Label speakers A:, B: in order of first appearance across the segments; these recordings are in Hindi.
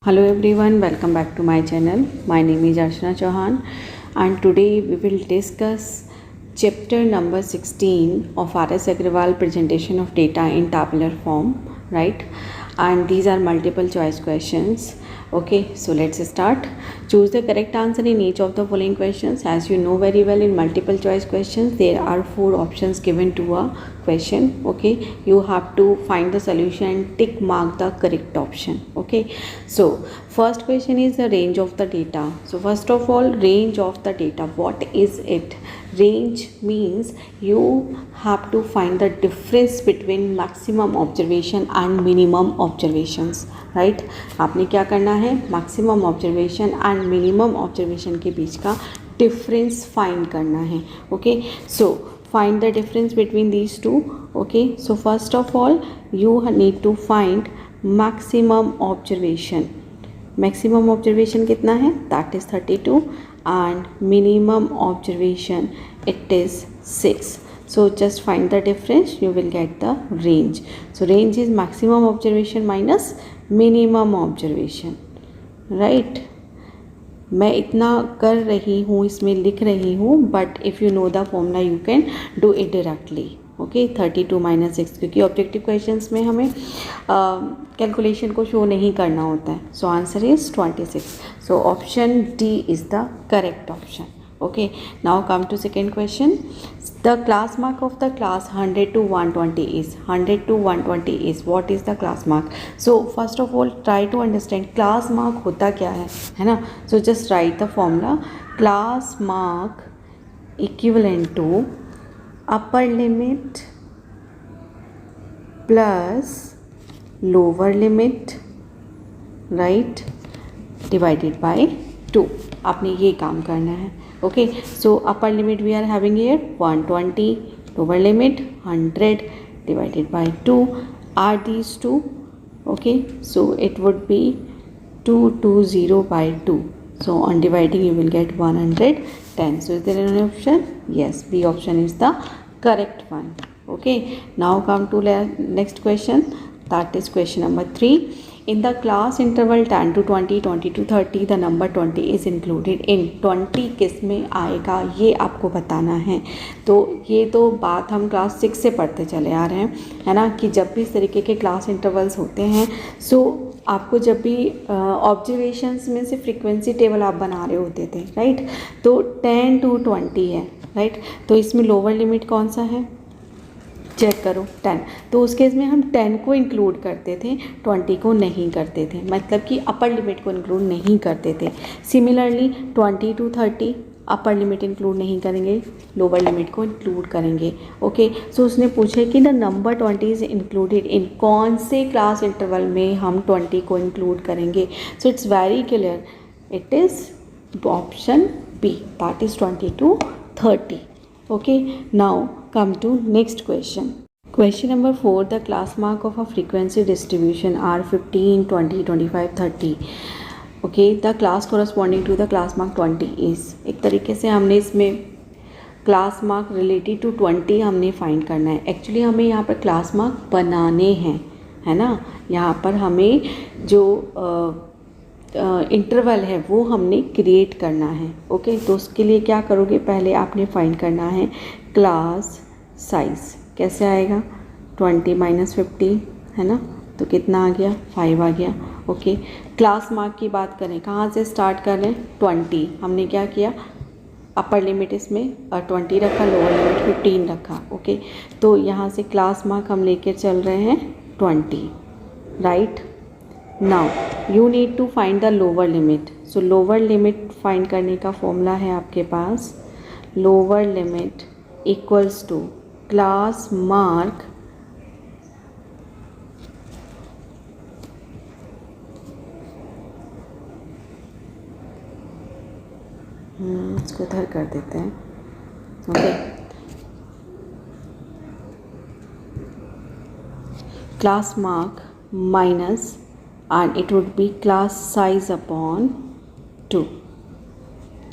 A: Hello everyone, welcome back to my channel. My name is Archana Chauhan and today we will discuss chapter number 16 of R.S. Agrawal presentation of data in tabular form, right? And these are multiple choice questions. Okay, so let's start. Choose the correct answer in each of the following questions. As you know very well, in multiple choice questions there are 4 options given to a question. Okay, you have to find the solution and tick mark the correct option. Okay, so first question is the range of the data. So first of all, range of the data, what is it? Range means you have to find the difference between maximum observation and minimum observations, right? आपने क्या करना है, maximum observation and minimum observation के बीच का डिफरेंस फाइंड करना है. Okay, so find the difference between these two. Okay, so first of all you need to find maximum observation. Maximum observation कितना है, that is 32 and minimum observation it is 6. So just find the difference, you will get the range. So range is maximum observation minus minimum observation, right? मैं इतना कर रही हूँ, इसमें लिख रही हूँ, but if you know the formula you can do it directly. Okay, 32 minus 6, क्योंकि ऑब्जेक्टिव क्वेश्चंस में हमें कैलकुलेशन को शो नहीं करना होता है. So answer is 26. So option D is the correct option. Okay, now come to second question. The class mark of the class 100 to 120 is, 100 to 120 is, what is the class mark? So first of all try to understand class mark होता क्या है ना. So just write the formula. Class mark equivalent to upper limit plus lower limit, right, divided by 2. आपने ये काम करना है. Okay, so upper limit we are having here 120, lower limit 100 divided by 2. Add these two. Okay, so it would be 220 by 2. So on dividing you will get 110. So is there any option? Yes, B option is the correct one. Okay, now come to next question. That is question number 3. In the class interval 10 to 20, 20 to 30, the number 20 is included in. 20 किस में आएगा ये आपको बताना है. तो ये तो बात हम क्लास 6 से पढ़ते चले आ रहे हैं, है ना, कि जब भी इस तरीके के क्लास इंटरवल्स होते हैं, सो आपको जब भी ऑब्जर्वेशंस में से फ्रीक्वेंसी टेबल आप बना रहे होते थे, राइट, तो 10 to 20 है, राइट. तो इसमें लोअर लिमिट कौन सा है, चेक करो, 10. तो उस केस में हम 10 को इंक्लूड करते थे, 20 को नहीं करते थे, मतलब कि अपर लिमिट को इंक्लूड नहीं करते थे. Similarly 20 to 30 upper limit include नहीं करेंगे, लोअर लिमिट को इंक्लूड करेंगे. ओके, सो उसने पूछा कि the number 20 is included in, कौन से क्लास इंटरवल में हम 20 को इंक्लूड करेंगे. So it's very clear, it is option B, that is 20 to 30. Okay, now come to next question. Question number 4. The class mark of a frequency distribution are 15, 20, 25, 30. Okay, the class corresponding to the class mark 20 is. एक तरीके से हमने इसमें क्लास मार्क रिलेटेड टू 20 हमने फाइंड करना है. एक्चुअली हमें यहाँ पर क्लास मार्क बनाने हैं, है ना. यहाँ पर हमें जो इंटरवल है वो हमने क्रिएट करना है. ओके, तो उसके लिए क्या करोगे, पहले आपने फाइंड करना है क्लास साइज़. कैसे आएगा, 20 माइनस 50 है ना, तो कितना आ गया, 5 आ गया. ओके, क्लास मार्क की बात करें, कहाँ से स्टार्ट कर रहे हैं, 20. हमने क्या किया, अपर लिमिट इसमें 20 रखा, लोअर लिमिट 15 रखा. ओके, तो यहाँ से क्लास मार्क हम लेकर चल रहे हैं 20, right. Now you need to find the lower limit. So lower limit find करने का फॉर्मूला है आपके पास, lower limit equals to class mark इसको इधर कर देते हैं. Okay, class mark minus and it would be class size upon 2.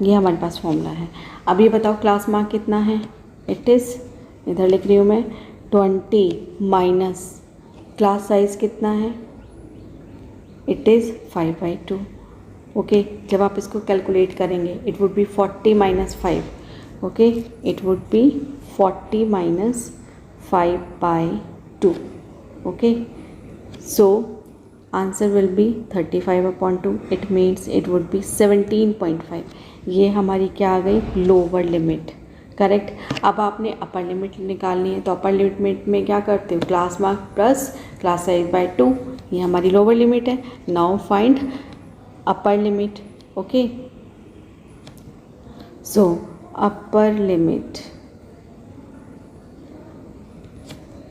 A: ये हमारे पास फॉर्मूला है. अब ये बताओ क्लास मार्क कितना है, इट इज़, इधर लिख रही हूँ मैं, 20 माइनस क्लास साइज़ कितना है, इट इज़ 5/2. ओके, जब आप इसको कैलकुलेट करेंगे it would B 40 minus 5. Okay, it would B 40 minus 5/2. Okay, so answer will B 35/2. It means it would B 17.5. ये हमारी क्या आ गई, लोअर लिमिट. करेक्ट. अब आपने अपर लिमिट निकालनी है, तो अपर लिमिट में क्या करते हो, class mark plus class size by 2. ये हमारी लोअर लिमिट है. Now find upper limit. Okay, so upper limit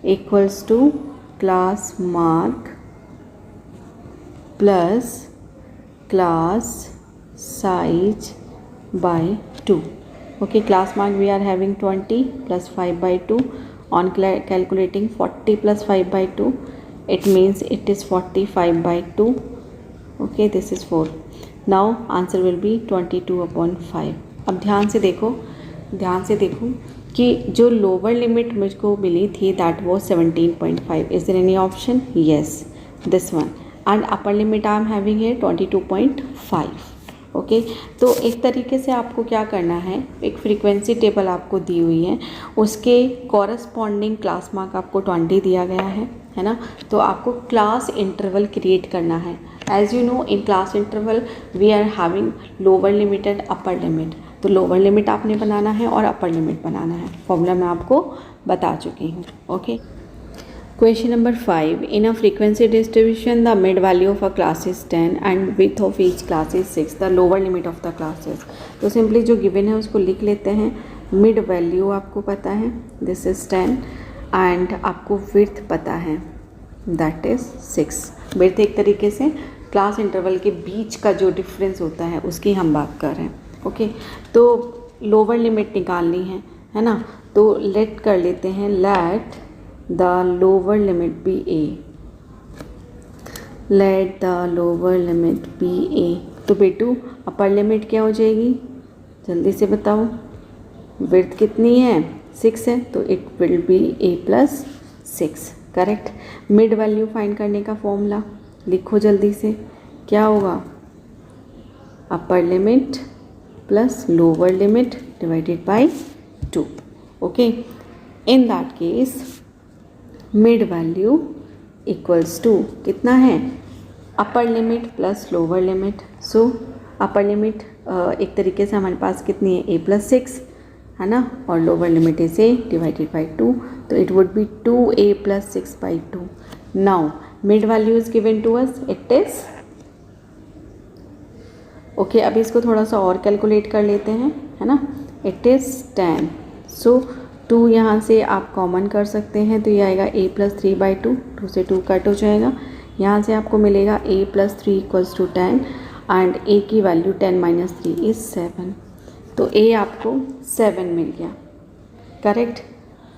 A: equals to class mark plus class size by 2. Okay, class mark we are having 20 plus 5/2. On calculating 40 plus 5/2, it means it is 45/2. Okay, this is 4. Now answer will be 22/5. अब ध्यान से देखो कि जो लोअर लिमिट मुझको मिली थी दैट वो 17.5. Is there any option? Yes, this one. And upper limit I am having है 22.5. ओके, तो एक तरीके से आपको क्या करना है, एक फ्रीक्वेंसी टेबल आपको दी हुई है, उसके कॉरस्पॉन्डिंग क्लास मार्क आपको 20 दिया गया है ना. तो आपको क्लास इंटरवल क्रिएट करना है. As you know, in class interval we are having lower limit and upper limit. तो लोअर लिमिट आपने बनाना है और अपर लिमिट बनाना है. फॉर्मूला मैं आपको बता चुकी हूँ. Okay, Question number 5. In a frequency distribution, the mid value of a class is 10 and width of each class is 6. The lower limit of the classes. तो सिंपली जो गिवन है उसको लिख लेते हैं. मिड वैल्यू आपको पता है, दिस इज़ 10 एंड आपको विड्थ पता है, दैट इज़ 6. विड्थ एक तरीके से क्लास इंटरवल के बीच का जो डिफरेंस होता है उसकी हम बात कर रहे हैं. ओके, तो लोअर लिमिट निकालनी है ना. तो लेट कर लेते हैं, late the lower limit be a. Let the lower limit be a. तो बेटू अपर लिमिट क्या हो जाएगी, जल्दी से बताओ. विड्थ कितनी है, 6 है, तो it will be a plus 6. Correct. Mid value find करने का फॉर्मूला लिखो जल्दी से. क्या होगा, upper limit plus lower limit divided by 2. Okay, in that case mid value equals to कितना है, upper limit plus lower limit. So upper limit एक तरीके से हमारे पास कितनी है, a प्लस 6 है ना, और lower limit is a divided by 2. तो it would be 2a plus 6/2. Now mid value is given to us, it is okay. अभी इसको थोड़ा सा और कैलकुलेट कर लेते हैं, है ना. It is 10. सो 2 यहाँ से आप कॉमन कर सकते हैं, तो ये आएगा a प्लस 3/2. 2 से 2 कट हो जाएगा. यहाँ से आपको मिलेगा a plus 3 equals to 10 and a की वैल्यू 10 माइनस 3 इज़ 7. तो a आपको 7 मिल गया. करेक्ट.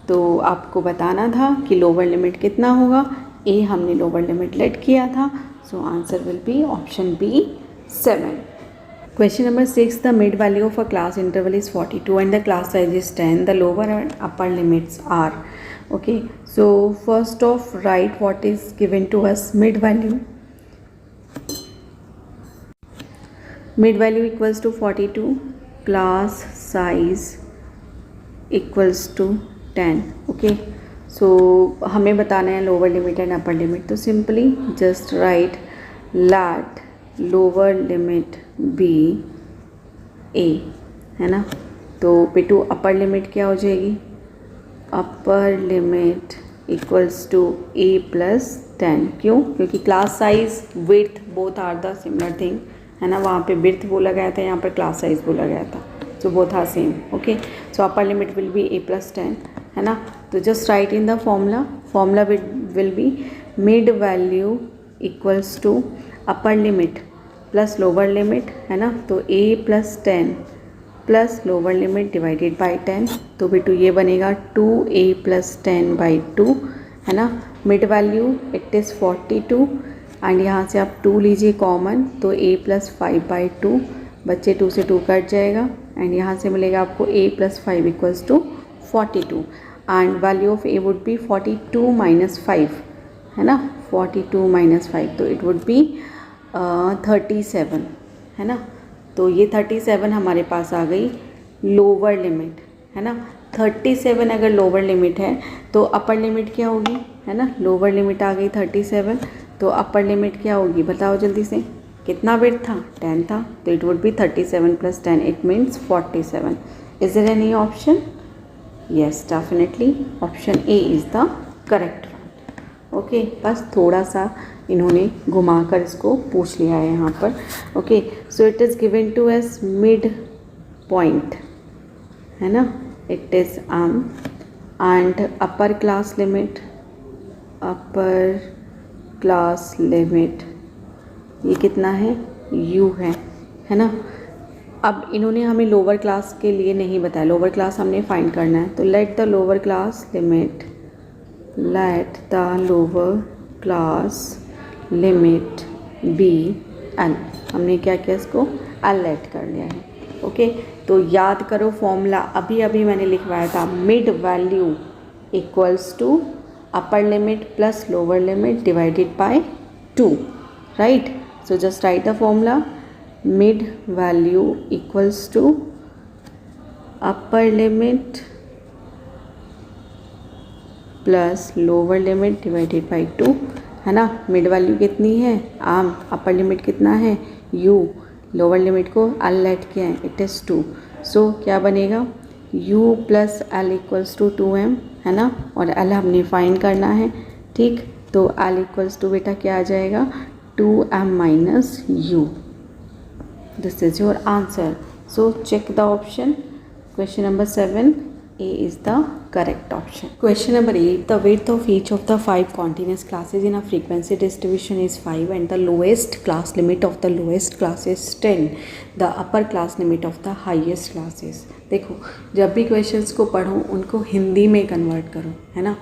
A: तो आपको बताना था कि लोअर लिमिट कितना होगा. a हमने लोअर लिमिट लेट किया था, so answer will be option B 7. Question number 6. The mid value of a class interval is 42 and the class size is 10. The lower and upper limits are. Okay. So first off, write what is given to us, mid value. Mid value equals to 42. Class size equals to 10. Okay. So हमें बताना है lower limit and upper limit. तो simply just write let lower limit be a, है ना. तो बेटू अपर लिमिट क्या हो जाएगी, upper limit equals to a plus 10. क्यों, क्योंकि class size width both are the similar thing, है ना. वहाँ पे विड्थ बोला गया था, यहाँ पर क्लास साइज बोला गया था, so both are same. Okay, so upper limit will be a plus 10, है ना. तो just write in the formula will be mid value equals to upper limit plus lower limit, है ना. तो a plus 10 plus lower limit divided by 10. तो बेटू ये बनेगा 2a प्लस 10/2, है ना. Mid value it is 42 and यहाँ से आप 2 लीजिए कॉमन, तो a प्लस 5/2. बच्चे 2 से 2 कट जाएगा एंड यहाँ से मिलेगा आपको a plus 5 equals to 42 and value of a would be 42 minus 5, है ना. 42 माइनस 5, तो इट वुड बी 37 है ना, तो ये 37 हमारे पास आ गई लोअर लिमिट है ना। 37 अगर लोअर लिमिट है तो अपर लिमिट क्या होगी, है ना। लोअर लिमिट आ गई 37, तो अपर लिमिट क्या होगी बताओ जल्दी से। कितना विड्थ था, 10 था, तो it would be 37 + 10, it means 47। Is there any option? Yes, definitely option A is the correct one. Okay, बस थोड़ा सा इन्होंने घुमाकर इसको पूछ लिया है यहाँ पर। Okay, so it is given to us mid point, है ना, it is and upper class limit ये कितना है, u है ना। अब इन्होंने हमें लोअर क्लास के लिए नहीं बताया, लोअर क्लास हमने फाइंड करना है, तो let the lower class limit be L. हमने क्या किया, इसको एल लेट कर लिया है। ओके, तो याद करो फॉर्मूला अभी अभी मैंने लिखवाया था, mid value equals to upper limit plus lower limit divided by 2, right. So just write the formula, mid value equals to upper limit plus lower limit divided by 2, है ना। मिड वैल्यू कितनी है, अपर लिमिट कितना है, u, लोअर लिमिट को l लेट किया है, इट इज़ 2। सो क्या बनेगा, u + l = 2m, है ना, और l हमने फाइंड करना है, ठीक। तो l = बेटा क्या आ जाएगा, 2m - u। This is your answer. So check the option, question number 7, A is the correct option. Question number 8, the width of each of the 5 continuous classes in a frequency distribution is 5 and the lowest class limit of the lowest class is 10. The upper class limit of the highest class is। देखो, जब भी क्वेश्चंस को पढ़ो उनको हिंदी में कन्वर्ट करो, है ना।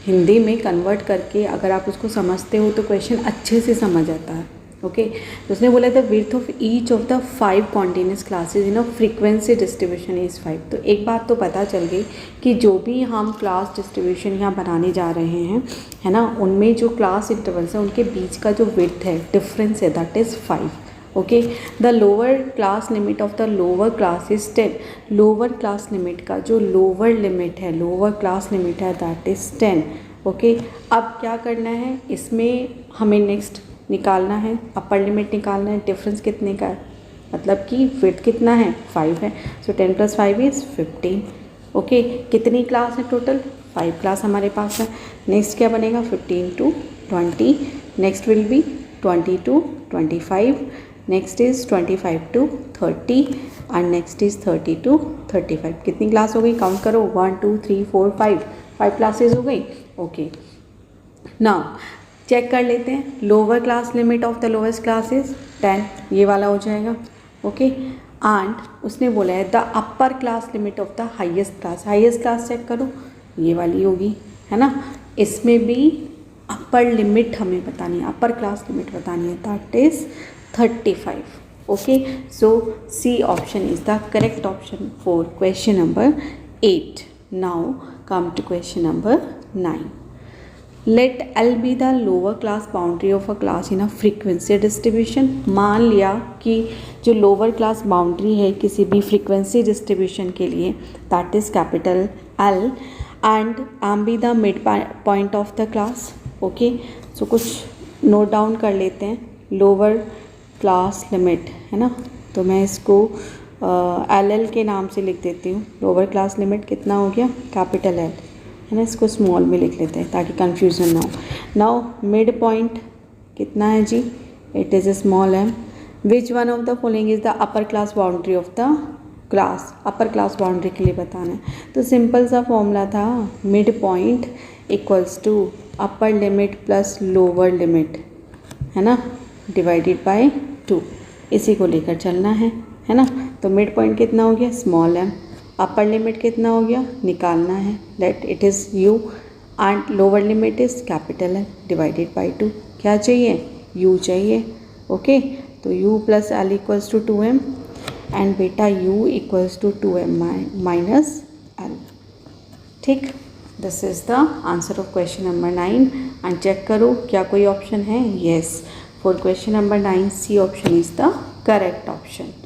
A: हिंदी में कन्वर्ट करके अगर आप उसको समझते हो तो क्वेश्चन अच्छे से समझ आता है। ओके, तो उसने बोला था width of each of the 5 continuous classes in a frequency distribution is 5। तो एक बात तो पता चल गई कि जो भी हम क्लास डिस्ट्रीब्यूशन यहाँ बनाने जा रहे हैं, है ना, उनमें जो क्लास इंटरवल्स हैं उनके बीच का जो विड्थ है, डिफरेंस है, that is 5। Okay, the lower class limit of the lower class is 10। Lower class limit का जो लोअर लिमिट है, लोअर क्लास लिमिट है, दैट इज़ 10। ओके, अब क्या करना है, इसमें हमें नेक्स्ट निकालना है, अपर लिमिट निकालना है, डिफरेंस कितने का है, मतलब कि विड्थ कितना है, 5 है। सो 10 + 5 इज़ 15। ओके, कितनी क्लास है टोटल, 5 क्लास हमारे पास है। नेक्स्ट क्या बनेगा, 15 × 20, next will be 20 × 25, next is 25 × 30 and next is 30 × 35। कितनी क्लास हो गई, काउंट करो, 1 2 3 4 5 क्लासेज हो गई। ओके, नाउ चेक कर लेते हैं, lower class limit of the lowest class is 10, ये वाला हो जाएगा। ओके, एंड उसने बोला है the upper class limit of the highest class check करो, ये वाली होगी, है ना। इसमें भी अपर लिमिट हमें बतानी है, अपर क्लास लिमिट बतानी है, that is 35। Okay, so C option is the correct option for question number 8। Now come to question number 9। Let L be the lower class boundary of a class in a frequency distribution. मान लिया कि जो लोअर क्लास बाउंड्री है किसी भी फ्रीक्वेंसी डिस्ट्रीब्यूशन के लिए, that is capital L, and M be the mid point of the class. Okay, so कुछ नोट डाउन कर लेते हैं, लोअर क्लास लिमिट, है ना, तो मैं इसको LL के नाम से लिख देती हूँ। लोअर क्लास लिमिट कितना हो गया, कैपिटल L, है ना, इसको स्मॉल में लिख लेते हैं ताकि कंफ्यूजन ना हो। नाउ मिड पॉइंट कितना है जी, it is small m। Which one of the following is the upper class boundary of the class, upper class boundary के लिए बताना है। तो सिंपल सा फॉर्मूला था, mid point equals to upper limit plus lower limit, है ना, डिवाइडेड बाय 2, इसी को लेकर चलना है ना। तो मिड पॉइंट कितना हो गया, स्मॉल m, अपर लिमिट कितना हो गया, निकालना है, let it is u, and lower limit is capital L divided by 2। क्या चाहिए, u चाहिए। ओके, तो u + L = 2m, एंड बेटा u = 2m - L। ठीक, this is the answer of question number 9। And check करो क्या कोई ऑप्शन है, yes, For question number 9, C option is the correct option.